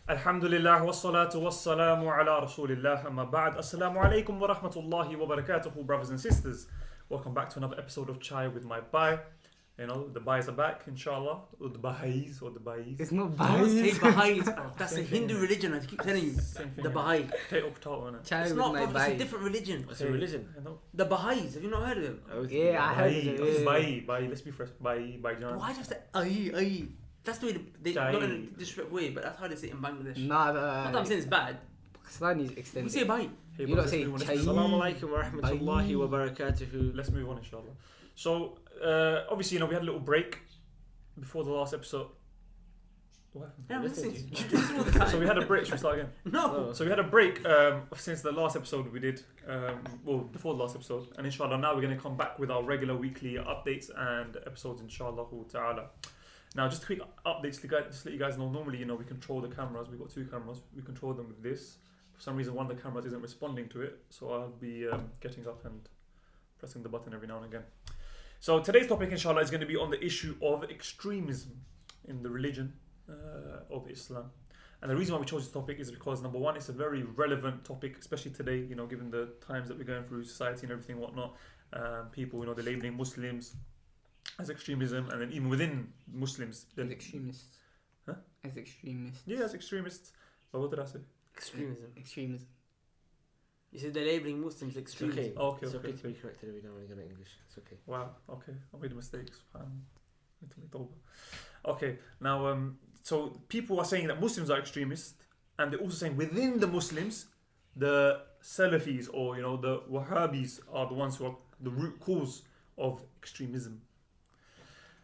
Alhamdulillah wassalatu wassalamu ala rasulillah amma ba'd. Assalamu alaikum wa rahmatullahi wa barakatuhu, brothers and sisters. Welcome back to another episode of Chai with my Bhai. You know, the Bhais are back, inshallah. Or the Baha'is or the Bhais. It's not Don't say Bhai. Baha'is, bro. That's Same a thing, Hindu innit? religion, I keep telling you. Same thing. The Baha'i. Potato, innit? Chai It's with not, my bro, it's a Bhai. different religion. What's the religion? You know? The Baha'is, have you not heard of them? Yeah, I heard Bhai. it. It's Yeah. Bhai. Let's be fresh. Bhai John. Why do you have to aye? That's the way they Chai. not in a disrespectful way, but that's how they say it in Bangladesh. Nah, Not that I'm saying it's bad. Pakistani is We extended. say Bahi. Hey, You bro, don't let's say move on. Chai. Assalamu alaikum wa rahmatullahi wa Bye. barakatuhu. Let's move on, inshallah. So, obviously, you know, we had a little break before the last episode. What happened? Yeah, I'm Listen listening. to You listen all the time. So we had a break. Should we start again? No. So we had a break since the last episode we did, well, before the last episode, and inshallah now we're going to come back with our regular weekly updates and episodes, inshallah ta'ala. Now, just a quick updates to just let you guys know, normally, you know, we control the cameras. We've got two cameras. We control them with this. For some reason, one of the cameras isn't responding to it, so I'll be getting up and pressing the button every now and again. So today's topic, inshallah, is going to be on the issue of extremism in the religion of Islam. And the reason why we chose this topic is because, number one, it's a very relevant topic, especially today, you know, given the times that we're going through, society and everything, whatnot. People, you know, they're labeling Muslims as extremism, and then even within Muslims, As extremists. Huh? As extremists. yeah, as extremists. But what did I say? Extremism. Extremism. You said they're labeling Muslims It's extremism. okay. Okay, It's okay. okay to be corrected if we don't really get English. It's okay. Wow. Okay, I made a mistake. Okay, now, so people are saying that Muslims are extremists, and they're also saying within the Muslims, the Salafis or, you know, the Wahhabis are the ones who are the root cause of extremism.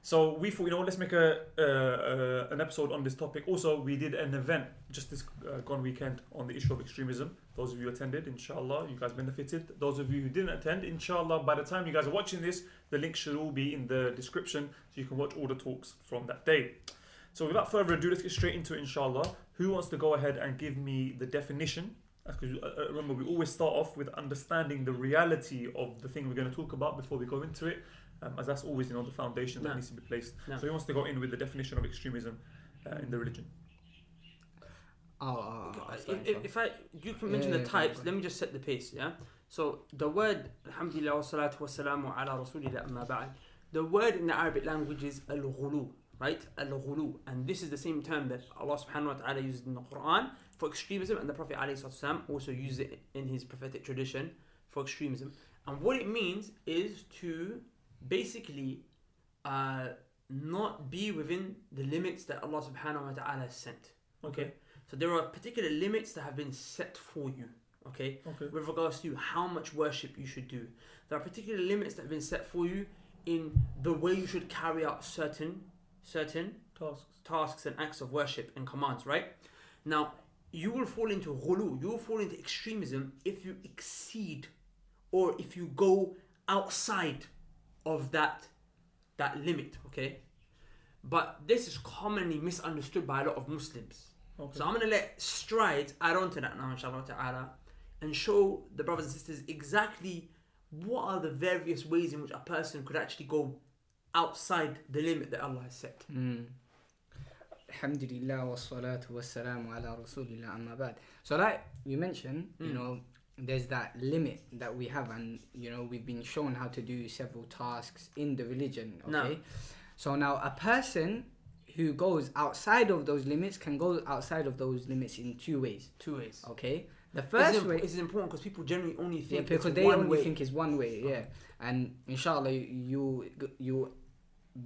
So we thought, you know, let's make an episode on this topic. Also, we did an event just this gone weekend on the issue of extremism. Those of you who attended, inshallah, you guys benefited. Those of you who didn't attend, inshallah, by the time you guys are watching this, the link should all be in the description, so you can watch all the talks from that day. So without further ado, let's get straight into it, inshallah. Who wants to go ahead and give me the definition? Because remember, we always start off with understanding the reality of the thing we're going to talk about before we go into it. As that's always, you know, the foundation that needs to be placed. No. So he wants to go in with the definition of extremism in the religion. If you can mention the types, let me just set the pace, yeah? So the word, alhamdulillah wa salatu wa salamu ala rasulillah amma ba'd, the word in the Arabic language is al-ghulu, right? Al-ghulu. And this is the same term that Allah subhanahu wa ta'ala used in the Quran for extremism, and the Prophet alayhi salatu wasalam also used it in his prophetic tradition for extremism. And what it means is to basically not be within the limits that Allah subhanahu wa ta'ala has sent. Okay. So there are particular limits that have been set for you, okay? Okay. With regards to how much worship you should do. There are particular limits that have been set for you in the way you should carry out certain tasks and acts of worship and commands, right? Now, you will fall into ghulu, you will fall into extremism if you exceed or if you go outside of that limit, okay? But this is commonly misunderstood by a lot of Muslims. Okay. So I'm going to let Stride add on to that now, inshallah ta'ala, and show the brothers and sisters exactly what are the various ways in which a person could actually go outside the limit that Allah has set. Alhamdulillah wa salatu wa salamu ala rasulillah amma ba'd. So like you mentioned, you know, there's that limit that we have, and you know, we've been shown how to do several tasks in the religion, okay? No. So now a person who goes outside of those limits can go outside of those limits in two ways. Okay? The first way... This is important because people generally only think yeah, because it's they one only way. think it's one way, yeah. And inshallah, you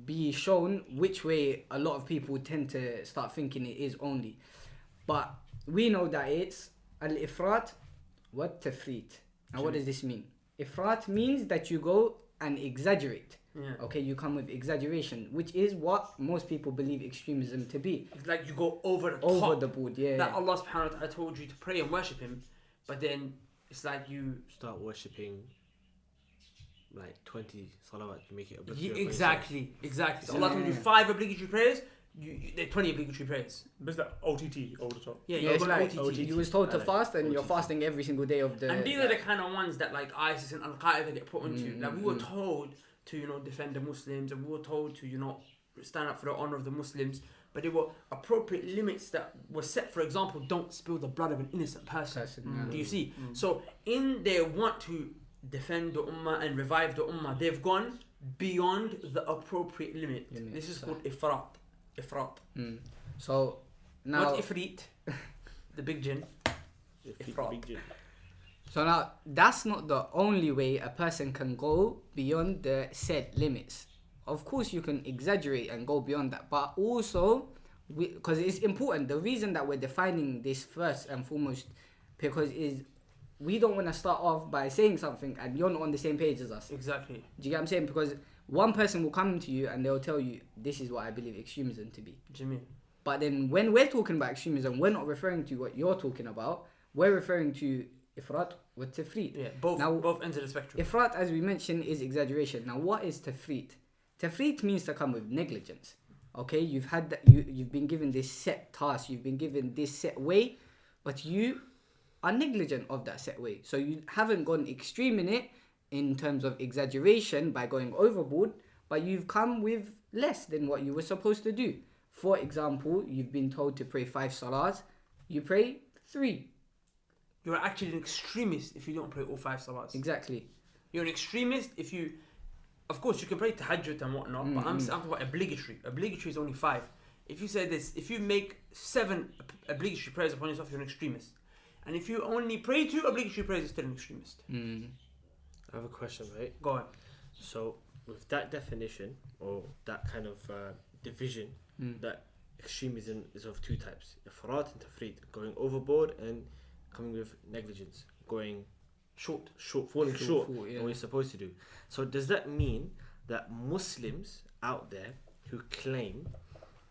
be shown which way a lot of people tend to start thinking it is only. But we know that it's al-ifrat wa tafrit. Now what does this mean? Ifrat means that you go and exaggerate. Yeah. Okay, you come with exaggeration, which is what most people believe extremism to be. It's like you go over the Over top. the board, yeah. That Allah subhanahu wa ta'ala told you to pray and worship Him, but then it's like you... Start worshipping like 20 salawat to make it obligatory. Exactly. So Allah told you Yeah. 5 obligatory prayers, they're 20 obligatory prayers. But is that OTT, over the top? Yeah, Yeah, you're it's going like OTT. you was told to Like fast, and you're OTT. fasting every single day of the... And these are the kind of ones that like ISIS and Al-Qaeda get put into. Like we were mm. told to, you know, defend the Muslims, and we were told to, you know, stand up for the honor of the Muslims. but they were appropriate limits that were set. For example, don't spill the blood of an innocent person. Do you see? So in their want to defend the ummah and revive the ummah, they've gone beyond the appropriate limit. This is called ifrat. So now, not ifrit, the big jinn. Ifrat. So now, that's not the only way a person can go beyond the said limits. Of course, you can exaggerate and go beyond that, but also, because it's important, the reason that we're defining this first and foremost, because we don't want to start off by saying something and you're not on the same page as us. Exactly. Do you get what I'm saying? Because one person will come to you and they'll tell you, this is what I believe extremism to be. Jamil. But then when we're talking about extremism, we're not referring to what you're talking about. We're referring to ifrat with tafrit. Yeah, both ends of the spectrum. Ifrat, as we mentioned, is exaggeration. Now, what is tafrit? Tafrit means to come with negligence. Okay, you've been given this set task, you've been given this set way, but you are negligent of that set way. So you haven't gone extreme in it in terms of exaggeration by going overboard, but you've come with less than what you were supposed to do. For example, you've been told to pray 5 salahs, you pray 3. You're actually an extremist if you don't pray all 5 salahs. Exactly. You're an extremist if you... Of course, you can pray tahajjud and whatnot, but I'm talking about obligatory. Obligatory is only 5. If you say this, if you make 7 obligatory prayers upon yourself, you're an extremist. And if you only pray 2 obligatory prayers, you're still an extremist. I have a question, right? Go on. So, with that definition, or that kind of division, that extremism is of 2 types. Ifrat and tafrit, going overboard and coming with negligence, going falling short of what you're supposed to do. So does that mean that Muslims out there who claim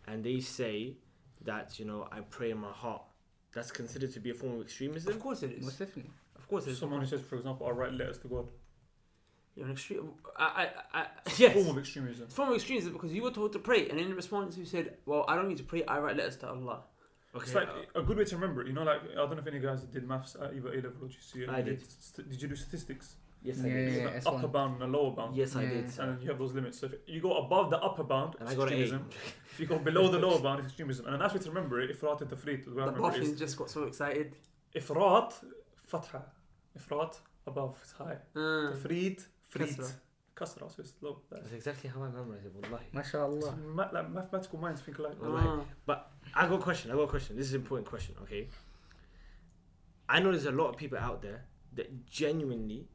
and they say that, I pray in my heart, that's considered to be a form of extremism? Of course it is. Most definitely. Of course it is. Someone who says, for example, I write letters to God. You're an extreme. Yes. Form of extremism. It's form of extremism because you were told to pray, and in response you said, "Well, I don't need to pray. I write letters to Allah." Okay. It's like a good way to remember it. I don't know if any guys did maths at either A level or GCSE. I did. Did you do statistics? Yes, I did. Yeah, the upper bound and the lower bound. Yes, I did. And you have those limits. So if you go above the upper bound, and it's I got extremism. If you go below the lower bound, it's extremism. And a nice way to remember it, ifrat and tafrit. The boffins just got so excited. Ifrat, fatha. Ifrat, above, it's high. Tafrit, frit. Kasra, so it's low. That's exactly how I memorized it, wallahi. MashaAllah. Like mathematical minds think alike. But I got a question. This is an important question, okay? I know there's a lot of people out there that genuinely,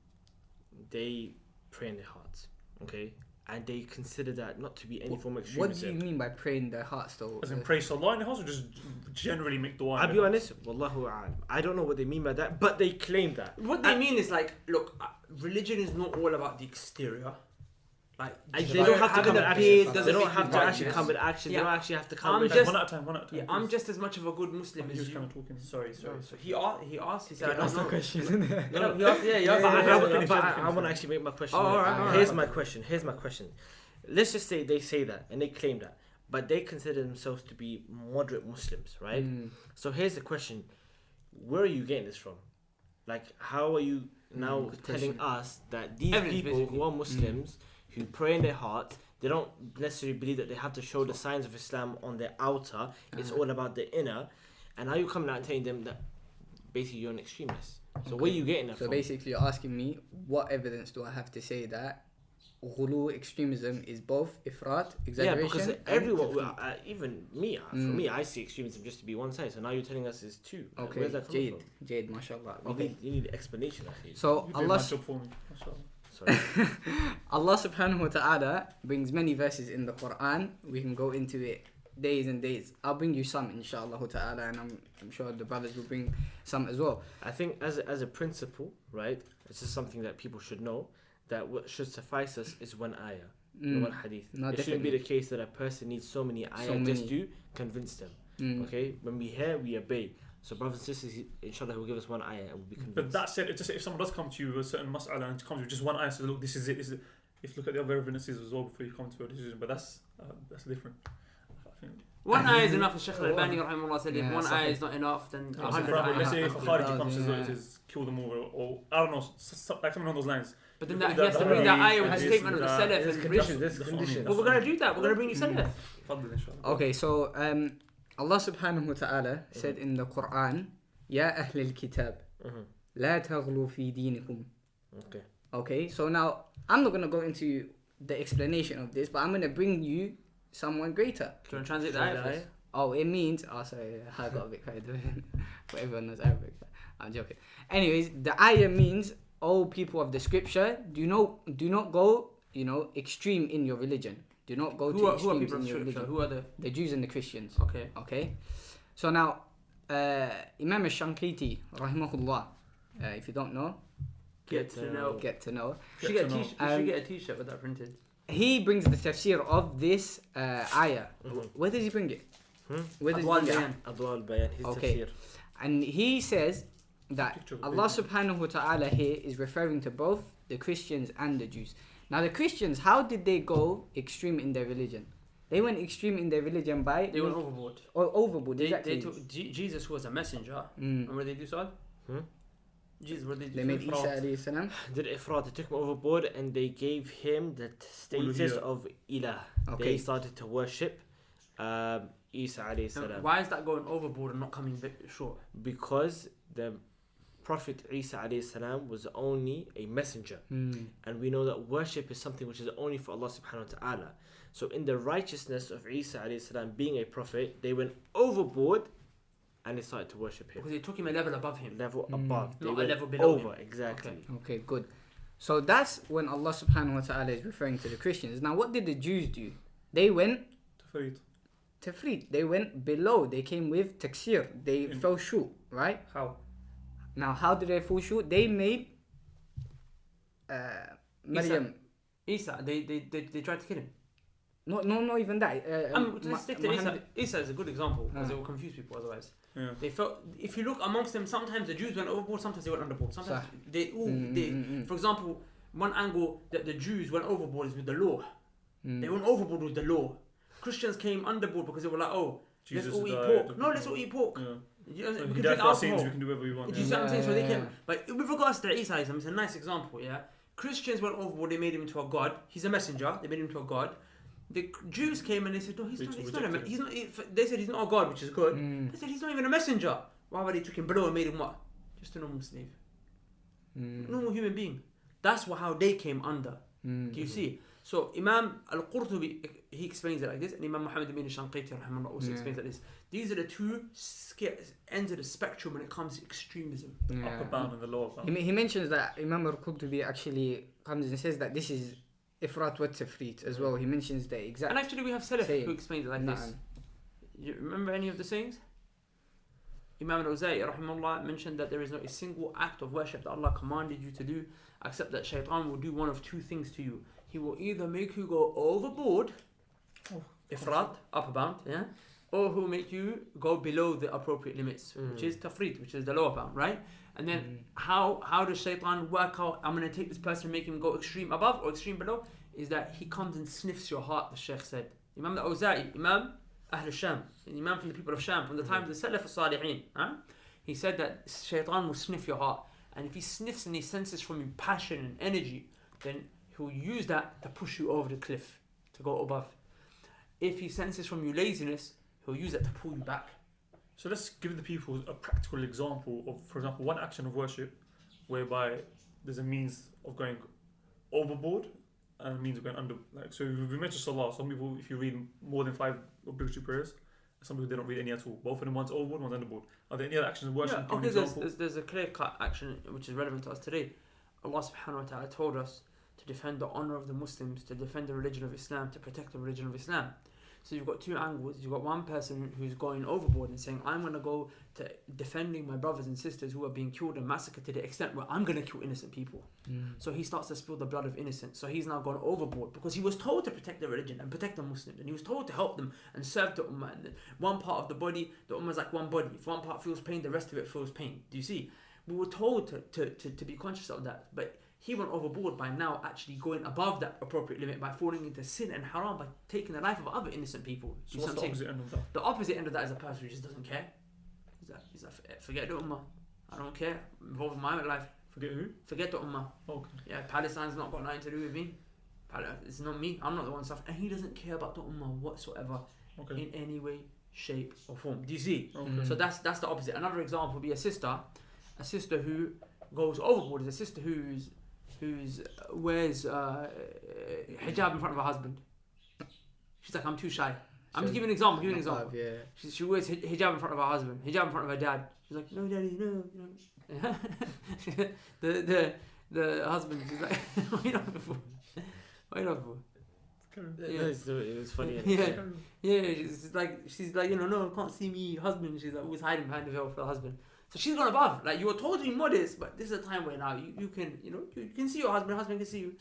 they pray in their hearts, okay? And they consider that not to be any form of extremism. What do you mean by pray in their hearts though? As in pray salah in the house or just generally make dua? I'll be honest, wallahu a'lam. I don't know what they mean by that, but they claim that. What they mean is like, look, religion is not all about the exterior. Like they don't have to come with action. They don't have to actually come with action. They don't actually have to come with one at a time. Yeah, I'm just as much of a good Muslim as you. Kind of talking. Sorry. So he asked. He said, "I don't Ask know." the question, isn't it? No, he asked. Yeah. But I want to actually make my question. Here's my question. Let's just say they say that and they claim that, but they consider themselves to be moderate Muslims, right? So here's the question: where are you getting this from? Like, how are you now telling us that these people who are Muslims, who pray in their heart, they don't necessarily believe that they have to show the signs of Islam on their outer, it's all about the inner, and how you coming out and telling them that basically you're an extremist? So where are you getting that from? So basically you're asking me, what evidence do I have to say that ghulu, extremism, is both ifrat, exaggeration? Yeah, because everyone, even me, for me, I see extremism just to be one side. So now you're telling us it's 2. Okay, where's that coming from? Jade, mashallah. You need explanation, I think. So Allah subhanahu wa ta'ala brings many verses in the Quran. We can go into it days and days. I'll bring you some, inshallah ta'ala, and I'm sure the brothers will bring some as well. I think as a principle, right, it's just something that people should know, that what should suffice us is one ayah, one hadith. It shouldn't be the case that a person needs so many ayah just to convince them. Okay, when we hear, we obey. So brothers and sisters, inshallah, will give us one ayah and we'll be convinced. But that said, if someone does come to you with a certain mas'ala and comes with just one ayah and says, look, this is it. If you look at the other evidences as well before you come to a decision, but that's different. I think one ayah is enough. As Shaykh Al-Albani rahimahullah said, if one ayah is not enough, then 100 ayah. Let's say if a Khariji comes and says, kill them all, or I don't know, like something along those lines. But then that, he has to bring that ayah with the statement of the Salaf There's and conditions. Rishd. There's conditions. Well, we're going to do that. We're going to bring you Salaf. تفضل إن شاء الله. Okay, so Allah subhanahu wa ta'ala said in the Quran, Ya Ahl al-Kitab, La taghlu fi dinikum. Okay. Okay, so now I'm not going to go into the explanation of this, but I'm going to bring you someone greater. Do you want to translate the ayah first? Oh, it means... Oh, sorry, I got a bit carried away. But everyone knows Arabic. I'm joking. Anyways, the ayah means, oh, people of the scripture, do not go, extreme in your religion. Do not go to extremes people in of your scripture? religion. Who are The Jews and the Christians. Okay. Okay? So now, Imam al-Shankiti, rahimahullah, if you don't know, Get to know. You You should get a t-shirt with that printed. He brings the tafsir of this ayah. Where does he bring it? Where does he bring it? Adwa al-Bayan, his Okay. tafsir. And he says that Picture of a Allah baby. subhanahu wa ta'ala here is referring to both the Christians and the Jews. Now the Christians, how did they go extreme in their religion? They went extreme in their religion by... They went overboard. Overboard, They exactly. took Jesus was a messenger. And what did they do, Saad? Jesus, what did they do? They made Ifrat. Isa alayhi salam. Did Ifrat, they took him overboard and they gave him the status Uluhiyya. of Ilah. Okay. They started to worship Isa alayhi Now, salam. why is that going overboard and not coming bit short? Because the Prophet Isa alayhi salam was only a messenger. And we know that worship is something which is only for Allah subhanahu wa ta'ala. So in the righteousness of Isa alayhi salam being a prophet, they went overboard and they started to worship him. Because they took him a level above him. Level above. They Not a went level below over, him. exactly. Okay. Okay, good. So that's when Allah subhanahu wa ta'ala is referring to the Christians. Now what did the Jews do? They went تفريط. tafrit. They went below. They came with taksir. They fell short, right? How? Now how did they fall short? They made Maryam. Isa, they tried to kill him. No, even that. Let's stick to Muhammad- Isa is a good example because it will confuse people otherwise. Yeah. They felt, if you look amongst them, sometimes the Jews went overboard, sometimes they went underboard. Sometimes for example, one angle that the Jews went overboard is with the law. They went overboard with the law. Christians came underboard because they were like, oh, Jesus let's all eat died. pork. No, let's all eat pork. Yeah. You know, So we he can died drink for our sins, alcohol. we can do whatever we want. Do you see what I'm saying? So they came. Yeah. But with regards to Isa, it's a nice example, yeah? Christians went overboard, they made him into a god. He's a messenger, they made him into a god. The Jews came and they said, no, he's not they said he's not a god, which is good. They said he's not even a messenger. Why would they took him below and made him what? Just a normal slave. Normal human being. That's how they came under. Do you see? So Imam Al-Qurtubi, he explains it like this, and Imam Muhammad ibn Shanqiti rahimahullah also explains it like this. These are the two ends of the spectrum when it comes to extremism. The upper bound and the lower bound. He mentions that Imam Al-Qurtubi actually comes and says that this is Ifrat wa Tafrit as well. He mentions the exact... And actually we have Salaf saying. who explains it like this. You remember any of the sayings? Imam al-Awza'i rahimahullah mentioned that there is not a single act of worship that Allah commanded you to do except that shaitan will do one of two things to you. He will either make you go overboard, ifrat, upper bound, yeah, or he'll make you go below the appropriate limits, which is tafrit, which is the lower bound, right? And then how does shaitan work out, I'm going to take this person and make him go extreme above or extreme below, is that he comes and sniffs your heart, the Shaykh said. Imam al-Awza'i, Imam Ahl al-Sham, Imam from the people of Sham, from the times of the Salaf al-Salihin, he said that shaitan will sniff your heart, and if he sniffs and he senses from you passion and energy, then he'll use that to push you over the cliff, to go above. If he senses from you laziness, he'll use that to pull you back. So let's give the people a practical example of, for example, one action of worship whereby there's a means of going overboard and a means of going under. Like, so we mentioned Salah. Some people, if you read more than 5 obligatory prayers, some people they don't read any at all. Both of them, one's overboard, one's underboard. Are there any other actions of worship? Yeah, Give okay, an example. there's a clear-cut action which is relevant to us today. Allah subhanahu wa ta'ala told us to defend the honor of the Muslims, to defend the religion of Islam, to protect the religion of Islam. So you've got two angles. You've got one person who's going overboard and saying, I'm going to go to defending my brothers and sisters who are being killed and massacred to the extent where I'm going to kill innocent people. So he starts to spill the blood of innocents. So he's now gone overboard because he was told to protect the religion and protect the Muslims. And he was told to help them and serve the ummah. And one part of the body, the ummah is like one body. If one part feels pain, the rest of it feels pain. Do you see? We were told to be conscious of that. But he went overboard by now actually going above that appropriate limit by falling into sin and haram by taking the life of other innocent people. So what's the opposite end of that? The opposite end of that is a person who just doesn't care. He's like forget the ummah. I don't care. I'm involved in my life. Forget who? Forget the ummah. Okay. Yeah, Palestine's not got nothing to do with me. It's not me. I'm not the one suffering. And he doesn't care about the ummah whatsoever in any way, shape, or form. Do you see? Okay. So that's the opposite. Another example would be a sister who goes overboard. Is a sister who's wears hijab in front of her husband. She's like, I'm too shy. I'm just giving an example. Yeah. She wears hijab in front of her husband, hijab in front of her dad. She's like, no, daddy, no. the husband, she's like, why not before? It was funny. She's like, no, can't see me, husband. She's like always hiding behind the veil for the husband. So she's gone above. Like, you were totally modest, but this is a time where now you can, you can see your husband can see you.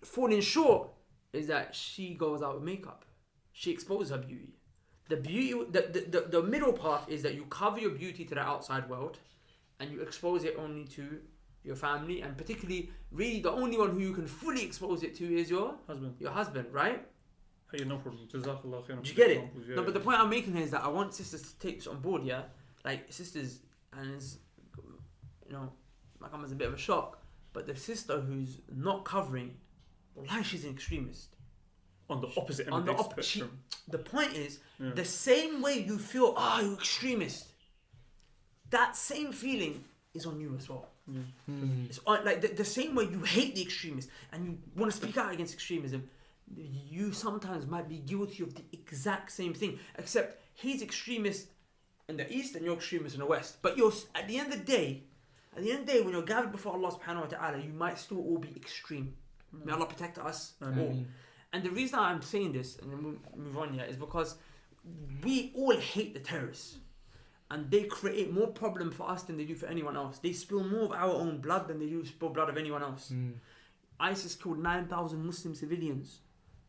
Falling short is that she goes out with makeup. She exposes her beauty. The middle path is that you cover your beauty to the outside world, and you expose it only to your family, and particularly, really, the only one who you can fully expose it to is your husband, right? Hey, no problem. Jazakallah khairan. Do you get it? Yeah, no, but the point I'm making here is that I want sisters to take this on board, yeah? Like, sisters, and it's, might come as a bit of a shock, but the sister who's not covering, wallahi, she's an extremist. On the opposite end of the spectrum. The point is, the same way you feel, you're extremist, that same feeling is on you as well. It's on, like the same way you hate the extremists and you want to speak out against extremism, you sometimes might be guilty of the exact same thing, except he's extremist in the east and you're extremist in the west. But at the end of the day, when you're gathered before Allah subhanahu wa ta'ala, you might still all be extreme. May Allah protect us all. And the reason I'm saying this, and then we'll move on here, is because we all hate the terrorists. And they create more problem for us than they do for anyone else. They spill more of our own blood than they do spill blood of anyone else. ISIS killed 9,000 Muslim civilians.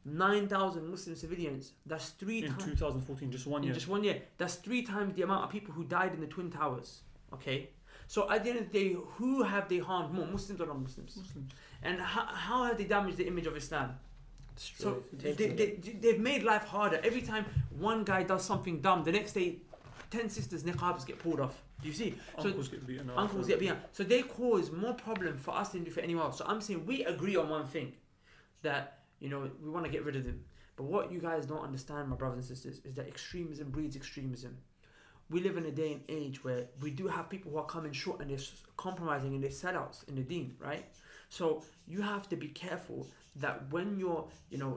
9,000 Muslim civilians. That's three times. In 2014, just 1 year. Just 1 year. That's 3 times the amount of people who died in the Twin Towers. Okay? So at the end of the day, who have they harmed more? Muslims or non-Muslims? Muslims. And how have they damaged the image of Islam? So they've made life harder. Every time one guy does something dumb, the next day 10 sisters' niqabs get pulled off. Do you see? Uncles get beaten. Uncles get beaten. So they cause more problem for us than do for anyone else. So I'm saying we agree on one thing, that we want to get rid of them. But what you guys don't understand, my brothers and sisters, is that extremism breeds extremism. We live in a day and age where we do have people who are coming short and they're compromising and they're sellouts in the deen, right? So you have to be careful that when you're,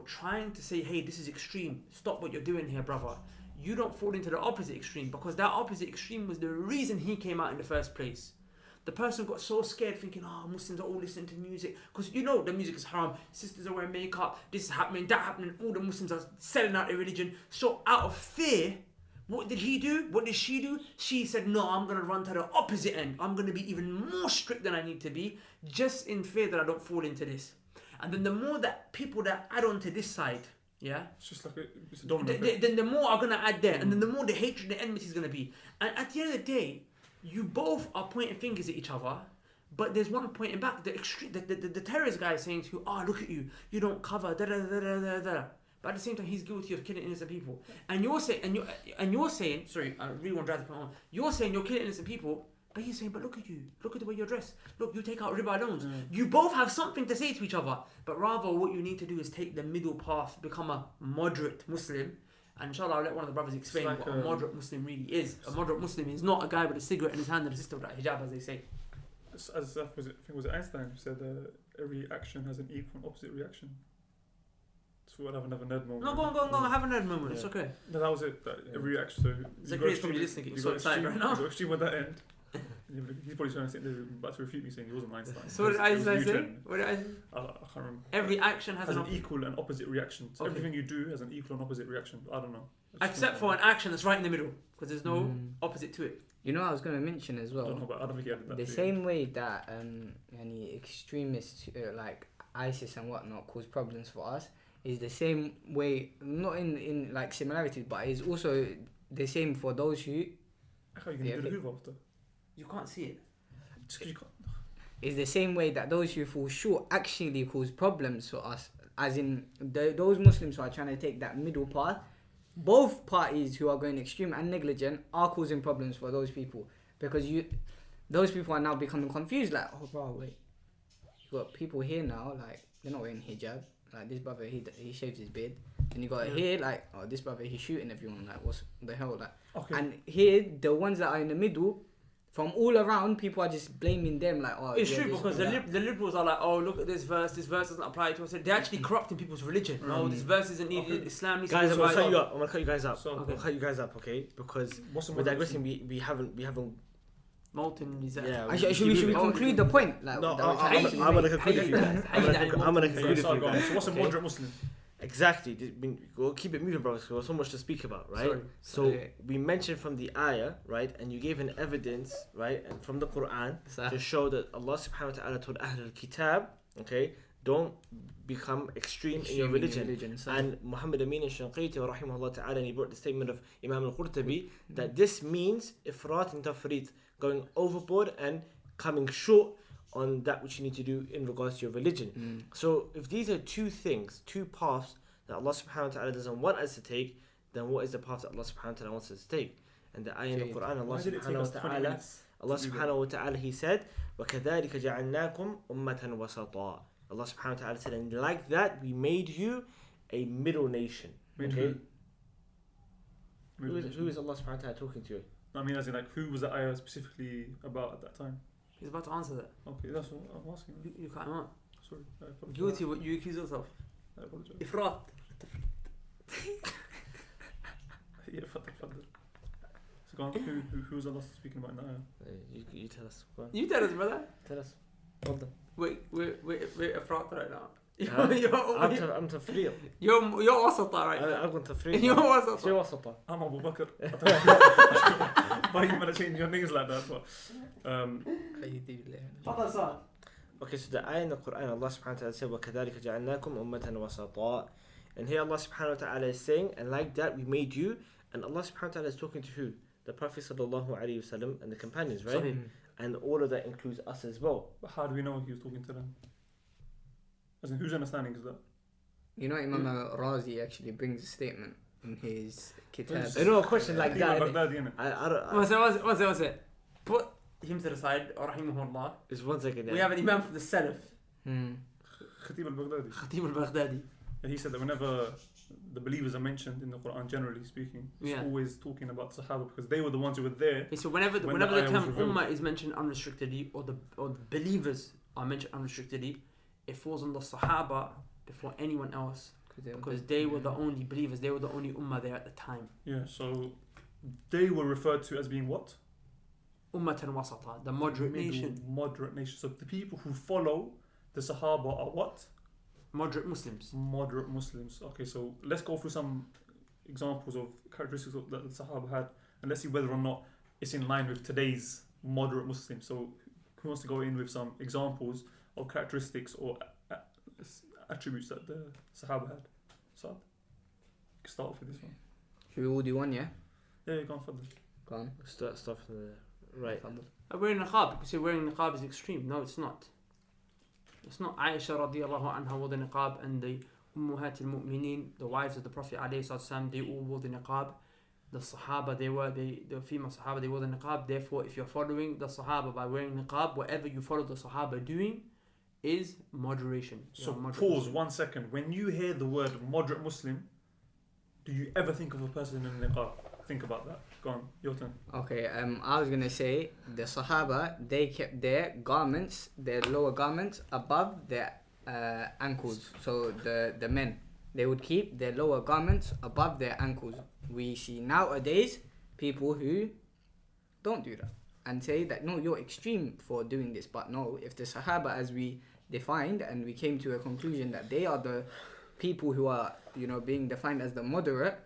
trying to say, hey, this is extreme, stop what you're doing here, brother, you don't fall into the opposite extreme, because that opposite extreme was the reason he came out in the first place. The person got so scared thinking, Muslims are all listening to music, because the music is haram, sisters are wearing makeup, this is happening, that happening, all the Muslims are selling out their religion. So out of fear, what did he do? What did she do? She said, no, I'm going to run to the opposite end. I'm going to be even more strict than I need to be, just in fear that I don't fall into this. And then the more that people that add on to this side, it's just like it's a domino. Then the more are going to add there, and then the more the hatred and the enmity is going to be. And at the end of the day, you both are pointing fingers at each other, but there's one pointing back. The terrorist guy is saying to you, look at you, you don't cover, da da da da da da. But at the same time, he's guilty of killing innocent people. And you're saying, sorry, I really want to drag the point on. You're saying you're killing innocent people, but he's saying, but look at you. Look at the way you're dressed. Look, you take out riba loans. You both have something to say to each other. But rather, what you need to do is take the middle path, become a moderate Muslim. And inshallah, I'll let one of the brothers explain what a moderate Muslim really is. A moderate Muslim is not a guy with a cigarette in his hand and a sister with a hijab, as they say. As I think it was Einstein who said every action has an equal and opposite reaction. So we'll have another nerd moment. No, go on. Have a nerd moment. It's okay. No, that was it. Every reaction. So Zacaria's probably listening. He's so excited right now. You got extreme at that end. He's probably trying to sit there about to refute me saying he wasn't Einstein. So what did Einstein say? I can't remember. Every action has an equal and opposite reaction. So everything you do has an equal and opposite reaction. I don't know. Except for an action that's right in the middle, because there's no opposite to it. I was going to mention as well. I don't think he added that. The same way that any extremists like ISIS and whatnot cause problems for us is the same way, not in like similarities, but it's also the same for those who. How are you going to do the Hoover after? You can't see it. Just 'cause you can't. It's the same way that those who fall short actually cause problems for us, as in those Muslims who are trying to take that middle path. Both parties who are going extreme and negligent are causing problems for those people, because those people are now becoming confused. Like, oh, bro, wait. You got people here now, like, they're not wearing hijab. Like, this brother, he shaves his beard. And you got here, like, oh, this brother, he's shooting everyone. Like, what's the hell? Like, Okay. and here, the ones that are in the middle, from all around, people are just blaming them. Like, oh, it's yeah, true this, because the liberals are like, oh, look at this verse doesn't apply to us. They're actually corrupting people's religion. No, this verse isn't needed. Okay. Islam needs Guys, to I'm be gonna cut right. you up. I'm gonna cut you guys up. So, I'm gonna cut you guys up, okay? Because What's the we're modern digressing. We haven't. Molten is that? Yeah. Should we conclude the point? Like, No, that we're I'm trying to gonna make? conclude it for you guys. I'm gonna conclude it So, for you go on. guys. So what's a okay? moderate Muslim? Exactly. We'll keep it moving, bro. Because there's so much to speak about, right? Sorry. So we mentioned from the ayah, right, and you gave an evidence, right, and from the Quran to show that Allah Subhanahu wa Taala told Ahlul Kitab, okay, don't become extreme in your religion. And Muhammad Amin al-Shanqiti rahimahullah ta'ala, and he brought the statement of Imam al-Qurtubi that this means ifrat and tafrit, going overboard and coming short on that which you need to do in regards to your religion. So if these are two things, two paths that Allah subhanahu wa ta'ala doesn't want us to take, then what is the path that Allah subhanahu wa ta'ala wants us to take? And the ayah in the Quran, Allah Why did it take subhanahu wa us 20 ta'ala, minutes? Allah subhanahu wa ta'ala, he said, وَكَذَلِكَ جَعَلْنَاكُمْ أُمَّةً وَسَطًا. Allah subhanahu wa ta'ala said, and like that we made you a middle nation. Okay? Who is Allah subhanahu wa ta'ala talking to? I mean, as in, like, who was the ayah specifically about at that time? He's about to answer that. Okay, that's what I'm asking. You cut him out. Sorry. I apologize. Guilty what you accuse yourself. I apologize. Ifrat. Yeah, faddal. So go on, who was Allah speaking about in the ayah? You tell us. Go on. You tell us, brother. Tell us. Hold on. Wait, Ifrat right now. I'm تفريط. You're wasata right now. أقول تفريط. You're wasata. شو وسطة؟ I'm Abu Bakr. Why are you gonna change your names like that? But, Okay, so the ayah in the Quran, Allah subhanahu wa ta'ala said, وَكَذَلِكَ جَعَلْنَاكُمْ أُمَّةً وَسَطًا. And here Allah subhanahu wa ta'ala is saying, and like that we made you, and Allah subhanahu wa ta'ala is talking to who? The Prophet sallallahu alayhi wa sallam and the companions, right? Sahih. And all of that includes us as well. but how do we know he was talking to them? As in, whose understanding is that? You know, Imam al-Razi actually brings a statement in his kitab. I know a question like that. Baghdadi, innit? I don't. What's it? Put him to the side, rahimahullah. Just 1 second. We have an imam from the Salaf, Khatib al-Baghdadi. Khatib al-Baghdadi. And he said that whenever the believers are mentioned in the Quran, generally speaking, it's Yeah. always talking about the Sahaba because they were the ones who were there. Okay, so whenever When the the ayah term was revealed. ummah is mentioned unrestrictedly, or the believers are mentioned unrestrictedly, it falls on the Sahaba before anyone else because they were the only believers. They were the only ummah there at the time. Yeah, so they were referred to as being what? Ummatan wasata, the moderate Middle, nation, Moderate nation. So the people who follow the Sahaba are what? moderate Muslims. Moderate Muslims. Okay, so let's go through some examples of characteristics that the Sahaba had, and let's see whether or not it's in line with today's moderate Muslims. So, who wants to go in with some examples of characteristics or attributes that the Sahaba had? So, you can start off with this one. Should we all do one, yeah? Yeah, you can't further. Go on. Start stuff from the right. Wearing niqab. People say wearing niqab is extreme. No, it's not. It's not. Aisha radiallahu anha wore the niqab, and the Ummuhat al-Mu'mineen, the wives of the Prophet alayhi salatu, they all wore the niqab. The Sahaba, the female Sahaba, they wore the niqab. Therefore, if you're following the Sahaba by wearing niqab, whatever you follow the Sahaba doing is moderation. So, Moderate pause Muslim. 1 second. When you hear the word moderate Muslim, do you ever think of a person in a niqab? Think about that. Go on, your turn. Okay, I was gonna say the Sahaba, they kept their garments, their lower garments above their ankles. So the men, they would keep their lower garments above their ankles. We see nowadays people who don't do that and say that no, you're extreme for doing this. But no, if the Sahaba, as we defined, and we came to a conclusion that they are the people who are, you know, being defined as the moderate,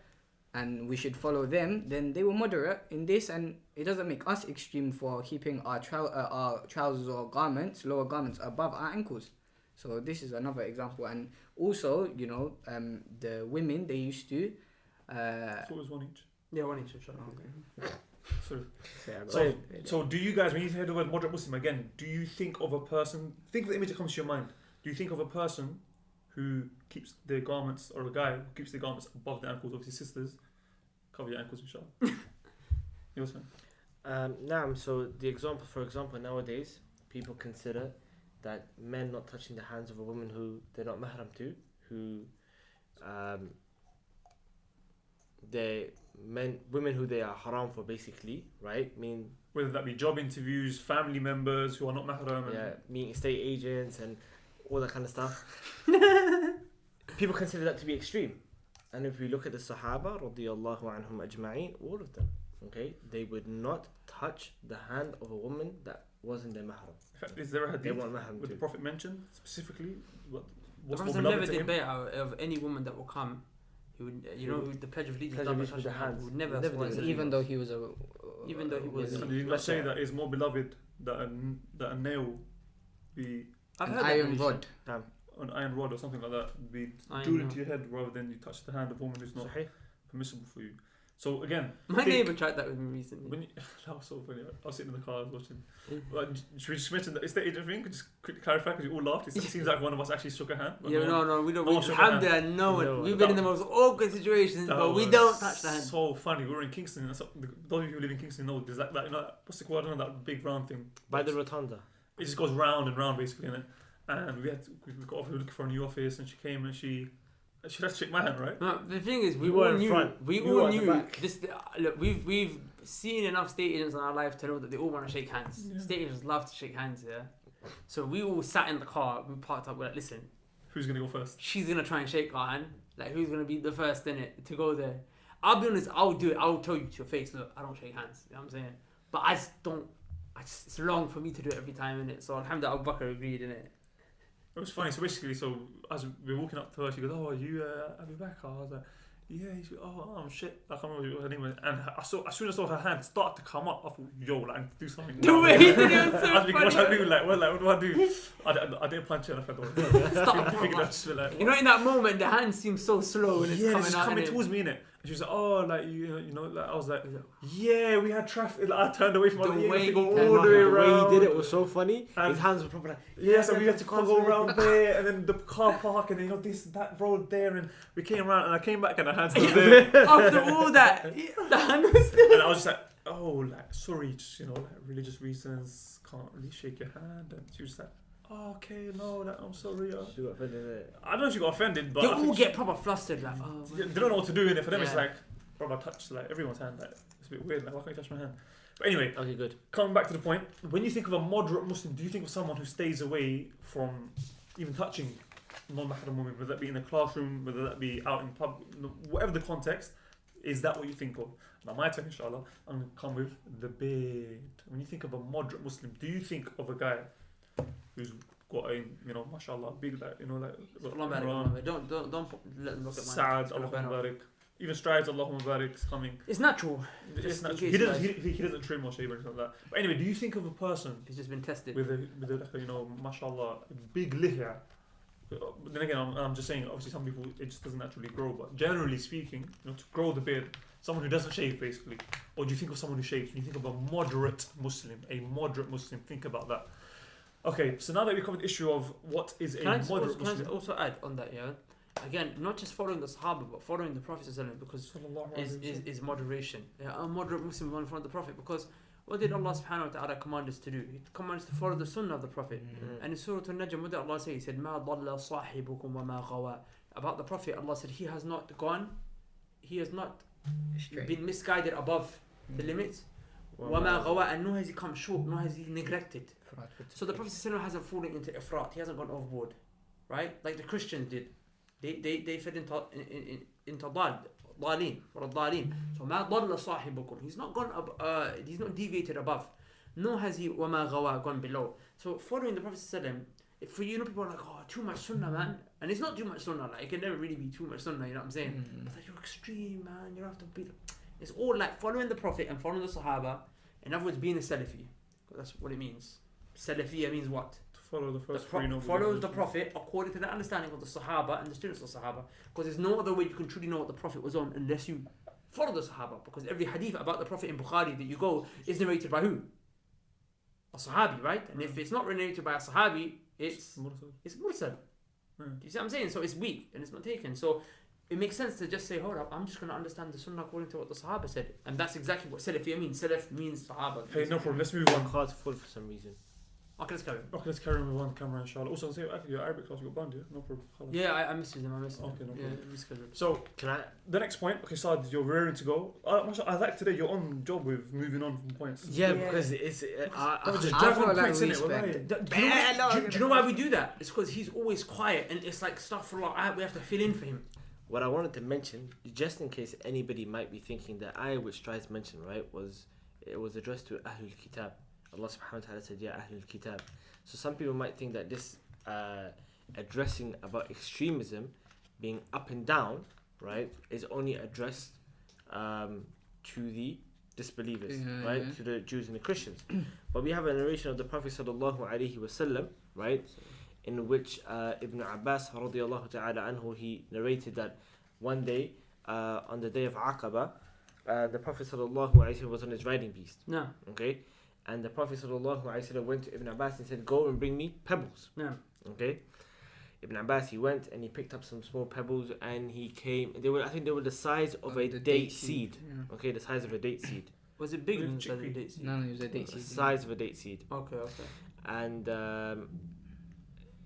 and we should follow them, then they were moderate in this, and it doesn't make us extreme for keeping our trousers or garments, lower garments, above our ankles. So this is another example. And also, you know, the women, they used to... I thought it was one each. Yeah, one each. Okay. Sorry. So do you guys, when you hear the word moderate Muslim, again, do you think of a person, think of the image that comes to your mind, do you think of a person who keeps their garments, or a guy who keeps their garments above the ankles of his sisters? Cover your ankles, inshallah. Your turn. So the example, for example, nowadays people consider that men not touching the hands of a woman who they're not mahram to, who women who they are haram for, basically, right? I mean, whether that be job interviews, family members who are not mahram, meeting estate agents and all that kind of stuff. People consider that to be extreme. And if we look at the Sahaba radiyallahu anhum ajma'in, all of them, okay, they would not touch the hand of a woman that wasn't their mahram. In fact, is there a They hadith want mahram with too. the Prophet mentioned specifically The what's Prophet more never beloved to did him? bay'ah of any woman that will come. He would, the Pledge of Allegiance Pledge done of by Allegiance with touching the hand. hands. He would never. Never did it. Even though he was a. Even though he was- Did you not say that it's more beloved that a nail be I've An heard that iron narration. rod. an iron rod or something like that be Iron drilled rod. into your head rather than you touch the hand of a woman who's not Sahih. permissible for you. So again, My think- neighbour tried that with me recently. when you, that was so funny. I was sitting in the car, I was watching. Mm. Like, should we just mention that estate agent thing? Could just quickly clarify because you all laughed. It seems like one of us actually shook a hand. but Yeah, no one- no, we don't. no We, one shook a hand. alhamdulillah, no one. No. We've been in the most awkward situations, That but we was don't touch the hand. So funny. We were in Kingston. And those of you who live in Kingston know there's that you know what's it called? I don't know, that big round thing. By the rotunda. It just goes round and round basically, innit? And we got off. We were looking for a new office, and she came and she had to shake my hand, right? No, the thing is, we You were all in knew. front. We You were all at the knew. back. This look, we've seen enough state agents in our life to know that they all want to shake hands. Yeah. State agents love to shake hands, yeah. So we all sat in the car. We parked up. We're like, listen, Who's gonna go first? she's gonna try and shake our hand. Like, who's gonna be the first in it to go there? I'll be honest. I'll do it. I'll tell you to your face. Look, I don't shake hands. You know what I'm saying? But I just don't. It's long for me to do it every time, innit? So alhamdulillah, Abu Bakr agreed, innit? It was funny. So basically, as we were walking up to her, she goes, "Oh, are you Abu Bakr?" I was like, "Yeah." She goes, "Oh, shit!" I can't remember what her name was. And as soon as I saw her hand start to come up, I thought, "Yo, like, do something." The way he did it was so I was thinking, what should I funny. do? Like, what do I do? I didn't punch her. I thought, Stop. I figured I'd just be like, You know, in that moment, the hand seems so slow and it's yeah, coming it's out. coming innit? towards me, innit? And she was like, "Oh, like you know, like I was like, yeah, we had traffic." Like, I turned away from her. The Yeah, way we had to he go turned all the way The way around. he did it was so funny. And- His hands were proper like, Yeah, so we had to go around there, and then the car park, and then that road there, and we came around, and I came back, and her hands still there, After all that, the hand was still. and I was just like, "Oh, like sorry, just like religious reasons, can't really shake your hand." And she was like, "Oh, okay, no, like, I'm sorry." she got offended there. I don't know if she got offended, but They I all think get proper flustered, like, oh. they don't know what to do in it. For them, it's Yeah. like, bro, I touched like everyone's hand. Like, it's a bit weird. Like, why can't you touch my hand? But anyway, Okay, good. coming back to the point, when you think of a moderate Muslim, do you think of someone who stays away from even touching non-mahram women, whether that be in the classroom, whether that be out in public, whatever the context, is that what you think of? Now, my turn, inshallah, I'm going to come with the beard. When you think of a moderate Muslim, do you think of a guy who's got a, mashallah, big, like, Don't let them look at Sa'ad, mine. Allahumma barik. Even strides, Allahumma barik, is coming. It's natural. It's Just in not, case he doesn't. you He doesn't trim or shave or anything like that. But anyway, do you think of a person It's just been tested. with a like a, mashallah, big lihya? But then again, I'm just saying. Obviously, some people it just doesn't naturally grow. But generally speaking, to grow the beard, someone who doesn't shave, basically. Or do you think of someone who shaves? When you think of a moderate Muslim, think about that. Okay, so now that we covered the issue of what is a Can I moderate Muslim, also add on that, yeah? Again, not just following the Sahaba, but following the Prophet ﷺ, because is moderation. Yeah, a moderate Muslim will follow the Prophet, because what did Allah subhanahu wa ta'ala command us to do? He commanded us to follow the sunnah of the Prophet. And in Surah Al-Najm, what did Allah say? He said, مَا ضَلَّ صَاحِبُكُمْ وَمَا غَوَى. About the Prophet, Allah said, he has not been misguided above the limits. وَمَا غَوَى. And nor has he come short, nor has he neglected. So the Prophet ﷺ hasn't fallen into ifrat, he hasn't gone overboard, right? Like the Christians did. They fell into ضالين or الضالين. So ما ضل صاحبكم. He's not gone he's not deviated above. Nor has he وما غوى gone below. So following the Prophet ﷺ, for people are like, oh, too much sunnah, man. And it's not too much sunnah. Like, it can never really be too much sunnah. You know what I'm saying? But like, you're extreme, man. You don't have to be. It's all like following the Prophet and following the Sahaba. In other words, being a Salafi. That's what it means. Salafiyya means what? to follow the first three noble Follows the religions. Prophet according to the understanding of the Sahaba and the students of the Sahaba. Because there's no other way you can truly know what the Prophet was on unless you follow the Sahaba. Because every hadith about the Prophet in Bukhari that you go is narrated by who? A Sahabi, right? And if it's not narrated by a Sahabi, it's mursal. Yeah. You see what I'm saying? So it's weak and it's not taken. So it makes sense to just say, hold up, I'm just going to understand the Sunnah according to what the Sahaba said. And that's exactly what Salafi means. Salaf means Sahaba. Hey, no problem. Let's move My on. card's full for some reason. Okay, let's carry on. Okay, let's carry on with one camera, inshallah. Also, say your Arabic class, you got banned, yeah? No problem. Khalas. Yeah, I messaged them. Okay, no problem. Yeah, rescheduled. So, Can I? the next point, okay, Saad, you're raring to go. Mashallah, I like today you're on job with moving on from points. Yeah, Yeah. because it's. Don't just I drag feel on like points in it, respect. wallahi. Do you know why we do that? It's because he's always quiet and it's like stuff for we have to fill in for him. What I wanted to mention, just in case anybody might be thinking that ayah which Strides mentioned, right, it was addressed to Ahlul Kitab. Allah subhanahu wa ta'ala said, Ya Ahlul Kitab. So some people might think that this addressing about extremism being up and down, right, is only addressed to the disbelievers, right, to the Jews and the Christians. But we have a narration of the Prophet sallallahu alaihi wasallam, right, in which Ibn Abbas radiyallahu ta'ala anhu, he narrated that one day, on the day of Aqaba, the Prophet sallallahu alaihi wasallam was on his riding beast. No, Okay, and the Prophet sallallahu alaihi wasallam went to Ibn Abbas and said, "Go and bring me pebbles." no. Okay, Ibn Abbas, he went and he picked up some small pebbles and he came. I think they were the size of a the date seed. Yeah. Okay, the size of a date seed. Was it bigger than Chickpea. the dates? No, it was a date The seed. size of a date seed. Okay, okay. And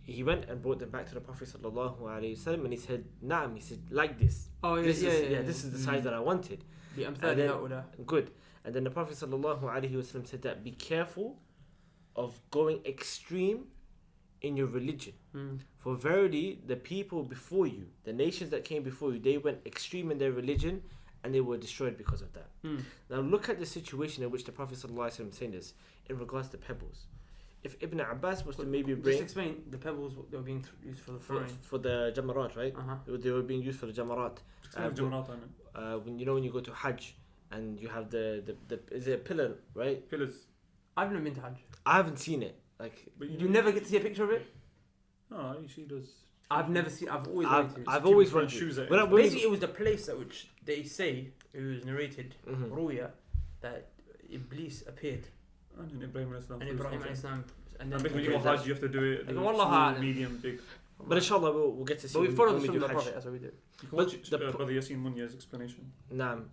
he went and brought them back to the Prophet sallallahu alaihi wasallam and he said, "Naam," he said, "like this. Oh, yeah, This yeah, is yeah. this is the size that I wanted." Yeah, I'm And sorry, then- that would Good. And then the Prophet sallallahu alaihi wasallam said that be careful of going extreme in your religion. For verily, the people before you, the nations that came before you, they went extreme in their religion and they were destroyed because of that. Now look at the situation in which the Prophet ﷺ is saying this in regards to pebbles. If Ibn Abbas was to maybe Just bring explain the pebbles they were being used for the throwing. for the jamarat, right? They were being used for the jamarat. When you go to Hajj and you have the is it a pillar, right? Pillars. I've never been to Hajj. I haven't seen it. Like But You never get to see a picture of it? No, you see those. I've never seen. I've always wanted to. I've always People wanted shoes to. at When it. I- when Basically, it was the place at which they say it was narrated, Mhm. Ruya, that Iblis appeared And then Ibrahim alayhi salam. and Ibrahim alayhi salam. And And then basically, when you go Hajj, you have to do it. Okay, do wallah small, a'lam. medium, big. But inshallah we'll get to see But we when- follow when the we sunnah do of the Hajj. Prophet. That's what we do. You can But watch the Brother Yasin Munya's explanation. Naam.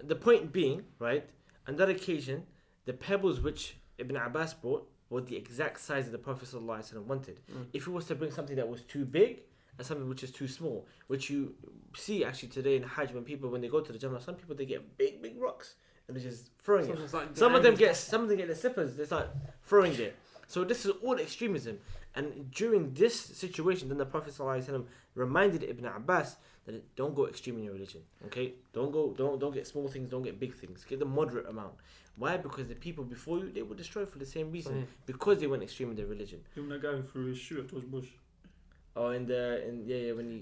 The point being, right, on that occasion, the pebbles which Ibn Abbas brought were the exact size that the Prophet ﷺ wanted. If he was to bring something that was too big and something which is too small, which you see actually today in Hajj when they go to the Jamrah, some people they get big rocks and they're just throwing it. Some of them get the slippers, they start throwing it. So this is all extremism. And during this situation, then the Prophet ﷺ reminded Ibn Abbas that don't go extreme in your religion. Okay? Don't get small things, don't get big things. Get the moderate amount. Why? Because the people before you, they were destroyed for the same reason. Because they went extreme in their religion. Even that guy who threw his shoe at George Bush. Oh, when he in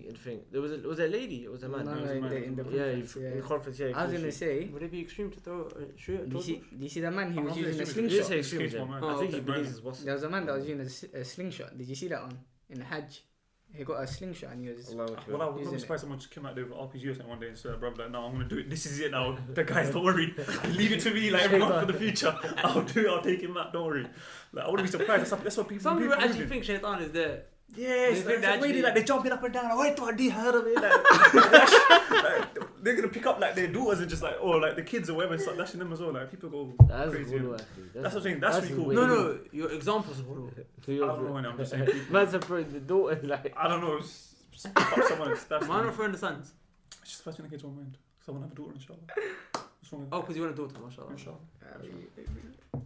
the thing, was a lady, it was a man. No, It was a man. in the Yeah, conference, in the conference. Yeah, I was gonna say, Would it be extreme to throw a shoe at do George Bush? you see the man who was I'm using a not He didn't slingshot? say extremism. man. I think he okay. believes it's what's. There was a man that was using a slingshot. Did you see that one in Hajj? He got a slingshot and he was. Allahu Well, I Akbar. would Isn't not be it? surprised someone just came out there with RPG or something one day and said, "Bro, like, no, I'm gonna do it. This is it now. The guys, don't worry. Leave it to me, like everyone for the future. I'll do it. I'll take him out. Don't worry. Like, I wouldn't be surprised. That's what people. Some people do. actually think Shaitan is there. Yes, They think like, actually- they're jumping up and down. Like, wait, I heard of it. Like, they're gonna pick up like their daughters and just like, or like the kids or whatever, and start dashing them as well. Like people go That's crazy. ghulu, actually. That's what I'm saying. That's really cool. way No, ghulu. no, your examples of Ghulu. I don't know when I'm just saying. People, Man's afraid the daughter like. I don't know. Just pick up someone and stash Mine are them. throwing the sons. It's just the first thing that gets to my mind. Someone have a daughter, inshallah. What's wrong with Oh, because you want a daughter, mashallah. inshallah?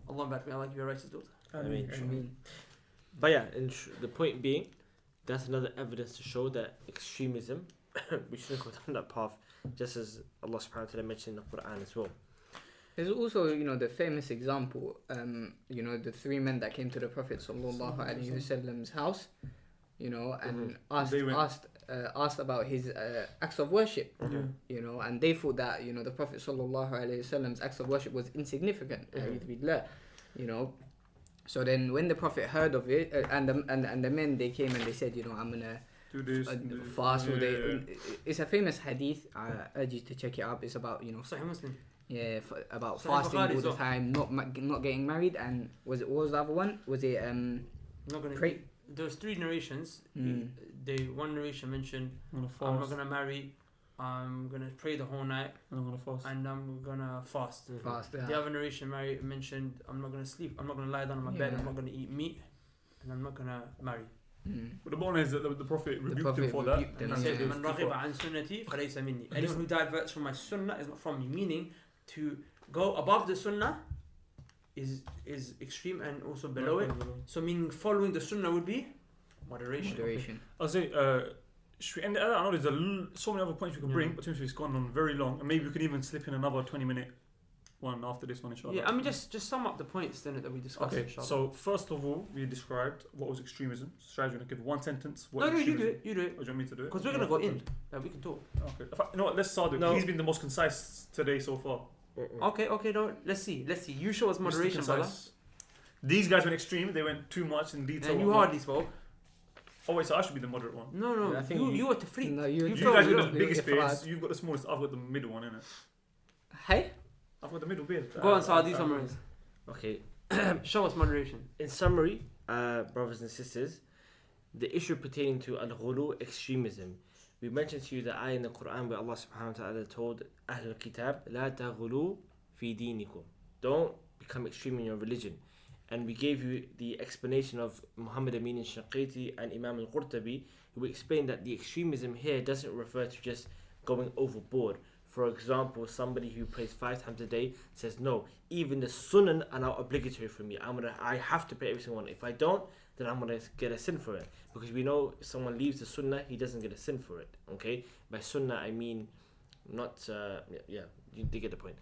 Allah back me, I like your righteous daughter. I mean, I mean, But yeah, the point being, that's another evidence to show that extremism, we shouldn't go down that path, just as Allah subhanahu wa ta'ala mentioned in the Quran as well. there's also the famous example. The three men that came to the Prophet sallallahu alaihi wasallam's house, and They went- asked about his acts of worship. Yeah. And they thought that the Prophet sallallahu alaihi wasallam's acts of worship was insignificant. A'udhu billah. So then when the Prophet heard of it, and the men, they came and they said, I'm gonna Do this. fast all day. Yeah. It's a famous hadith. I urge you to check it up. It's about Sahih Muslim. about Sahih fasting Bukhari all as the well. time, not getting married, and what was the other one? Was it Not gonna. pray? There's three narrations. Mm. One narration mentioned, I'm gonna I'm not fast. gonna marry. I'm gonna pray the whole night, And I'm gonna fast. and I'm gonna fast. Fast, The yeah. other narration Mary mentioned, I'm not gonna sleep, I'm not gonna lie down on my bed, I'm not gonna eat meat, and I'm not gonna marry. But the bottom is that the Prophet rebuked Prophet him for that. rebuked him, And He said said, it was "Man too raghiba far. an sunnati falaysa minni." Anyone who diverts from my sunnah is not from me. Meaning, to go above the sunnah is extreme, and also below it. So meaning following the sunnah would be moderation. Moderation. I'll say, should we end it at that? I know there's so many other points we can bring, but since it's gone on very long, and maybe we could even slip in another 20-minute one after this one, inshallah. Yeah, I mean just sum up the points then that we discussed. Okay, inshallah. so first of all, we described what was extremism. Shahid, you want to give one sentence? What No, is you do extremism? it. You do it. Or do you want me to do it? Because we're gonna go in. We can talk. Okay. You know what? Let's start with. No. He's been the most concise today so far. Okay. No, let's see. You show us Mr. moderation, brother. Concise. These guys went extreme. They went too much in detail. And you hardly spoke. Oh wait, so I should be the moderate one. No. Yeah, I think you were the freak. No, You felt guys it got up. the biggest You're beards. flat. You've got the smallest. I've got the middle one, innit? Hey? I've got the middle beard. Go on, Saadi, summarize. Okay. Show us moderation. In summary, brothers and sisters, the issue pertaining to al-ghulu, extremism. We mentioned to you the ayah in the Quran where Allah subhanahu wa ta'ala told Ahl al-Kitab, La taghulu fi dinikum. Don't become extreme in your religion. And we gave you the explanation of Muhammad Amin al-Shanqiti and Imam al-Qurtubi, who explained that the extremism here doesn't refer to just going overboard. For example, somebody who prays 5 times a day says, no, even the sunan are now obligatory for me. I have to pray every single one. If I don't, then I'm going to get a sin for it. Because we know if someone leaves the sunnah, he doesn't get a sin for it. Okay? By sunnah, I mean not, you get the point.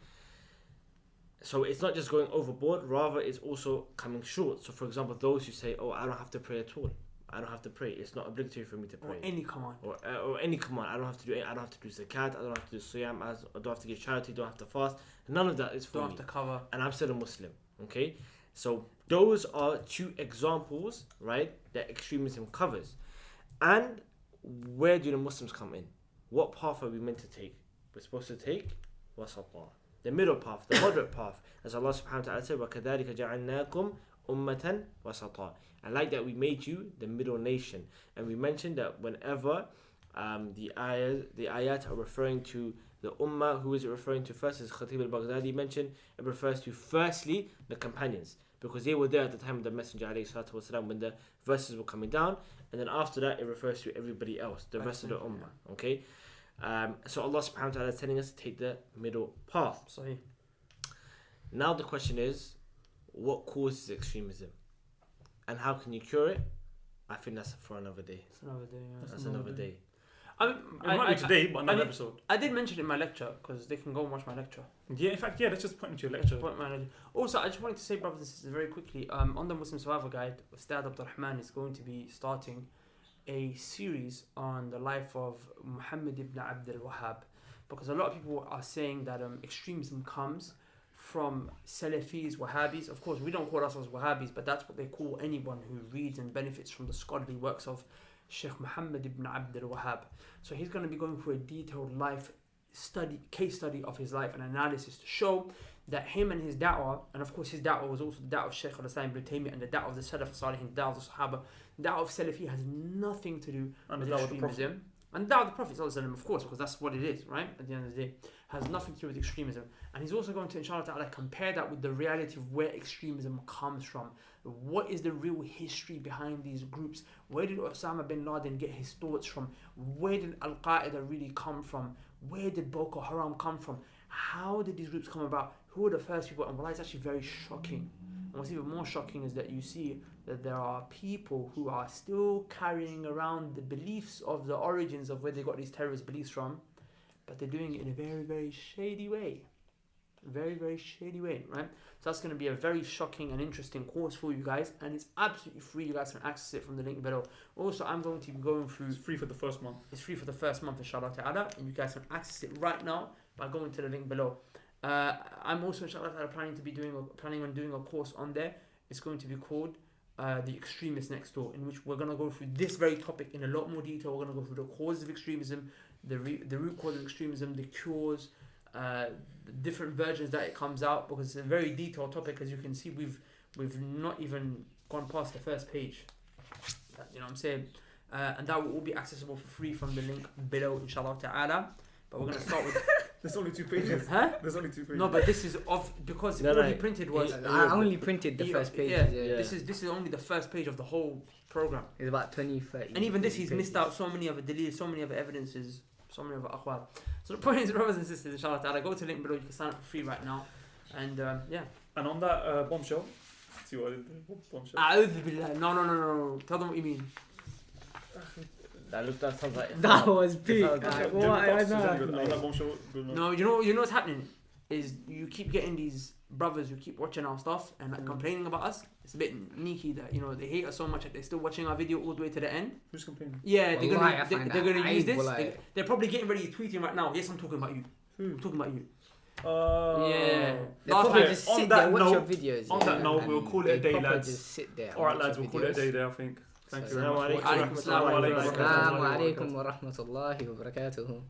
So it's not just going overboard, rather it's also coming short. So for example, those who say, oh, I don't have to pray at all. I don't have to pray. It's not obligatory for me to pray. Or any command. Or any command. I don't have to do zakat. I don't have to do siyam. I don't have to give charity. Don't have to fast. None of that is for Don't me. have to cover. And I'm still a Muslim. Okay. So those are 2 examples, right, that extremism covers. And where do the Muslims come in? What path are we meant to take? We're supposed to take wasatah, the middle path, the moderate path, as Allah subhanahu wa ta'ala said, وَكَذَلِكَ جَعَلْنَاكُمْ أُمَّةً وَسَطًا. And like that, we made you the middle nation. And we mentioned that whenever the ayat are referring to the ummah, who is it referring to first? As Khatib al-Baghdadi mentioned, it refers to firstly the companions, because they were there at the time of the Messenger ﷺ when the verses were coming down, and then after that it refers to everybody else, the rest of the ummah. Okay, so Allah subhanahu wa ta'ala is telling us to take the middle path. Sahih. Now the question is, what causes extremism, and how can you cure it? I think that's for another day. That's another day. Yeah. That's another day. It might be today, but another I episode. I did mention it in my lecture because they can go and watch my lecture. Yeah, in fact, let's just point into your lecture. Also, I just wanted to say, brothers and sisters, very quickly, on the Muslim Survival Guide, Ustad Abdul Rahman is going to be starting a series on the life of Muhammad ibn Abdul Wahhab, because a lot of people are saying that extremism comes from Salafis, Wahhabis. Of course, we don't call ourselves Wahhabis, but that's what they call anyone who reads and benefits from the scholarly works of Sheikh Muhammad ibn Abdul Wahhab. So he's going to be going through a detailed case study of his life and analysis to show that him and his da'wah, and of course his da'wah was also the da'wah of Shaykh al-Islam ibn Taymiyyah and the da'wah of the Salaf al-Salihin, the da'wah of the Sahaba. The da'wah of Salafi has nothing to do with extremism. And the da'wah of the Prophet ﷺ, of course, because that's what it is, right? At the end of the day, has nothing to do with extremism. And he's also going to, inshallah ta'ala, compare that with the reality of where extremism comes from. What is the real history behind these groups? Where did Osama bin Laden get his thoughts from? Where did Al-Qaeda really come from? Where did Boko Haram come from? How did these groups come about? Who were the first people? And it's actually very shocking. And what's even more shocking is that you see that there are people who are still carrying around the beliefs of the origins of where they got these terrorist beliefs from, but they're doing it in a very, very shady way. Very, very shady way, right? So that's going to be a very shocking and interesting course for you guys, and it's absolutely free. You guys can access it from the link below. Also, I'm going to be going through... It's free for the first month. It's free for the first month, inshallah ta'ala, and you guys can access it right now by going to the link below. I'm also, inshallah ta'ala, planning on doing a course on there. It's going to be called The Extremist Next Door, in which we're going to go through this very topic in a lot more detail. We're going to go through the causes of extremism, the root cause of extremism, the cures, the different versions that it comes out, because it's a very detailed topic. As you can see, we've not even gone past the first page. You know what I'm saying? And that will all be accessible for free from the link below, inshallah ta'ala. but we're gonna start with. There's only 2 pages. Huh? There's only 2 pages. No, but this is because No, all no, he printed was. I only printed the first page. Yeah. This is only the first page of the whole program. It's about 20, 30. And even this, he's missed out so many other deletes, so many other evidences, so many other akhwal. So the point is, brothers and sisters, inshallah ta'ala, go to the link below. You can sign up for free right now. And yeah. And on that bombshell, see what I did there? Bombshell. A'udhu billah. No. Tell them what you mean. That sounds like That was big. That sounds Give What? me I thoughts, know. is any good? On that bombshell, good enough. No, you know what's happening is you keep getting these brothers who keep watching our stuff and like complaining about us. It's a bit sneaky that they hate us so much that they're still watching our video all the way to the end. Who's complaining? Yeah, they're Wallahi, I gonna find they're that gonna use aib, this. wallahi. They're probably getting ready tweeting right now. Yes, I'm talking about you. I'm talking about you. Yeah. They Last probably time- just on sit that there, watch your note- videos. on that note, we'll call it a day, lads. Just sit there. Alright, lads, we'll call it a day there, I think. Thank you very much. Assalamu alaikum. Assalamu alaikum. Assalamu alaikum wa rahmatullahi wa barakatuhu.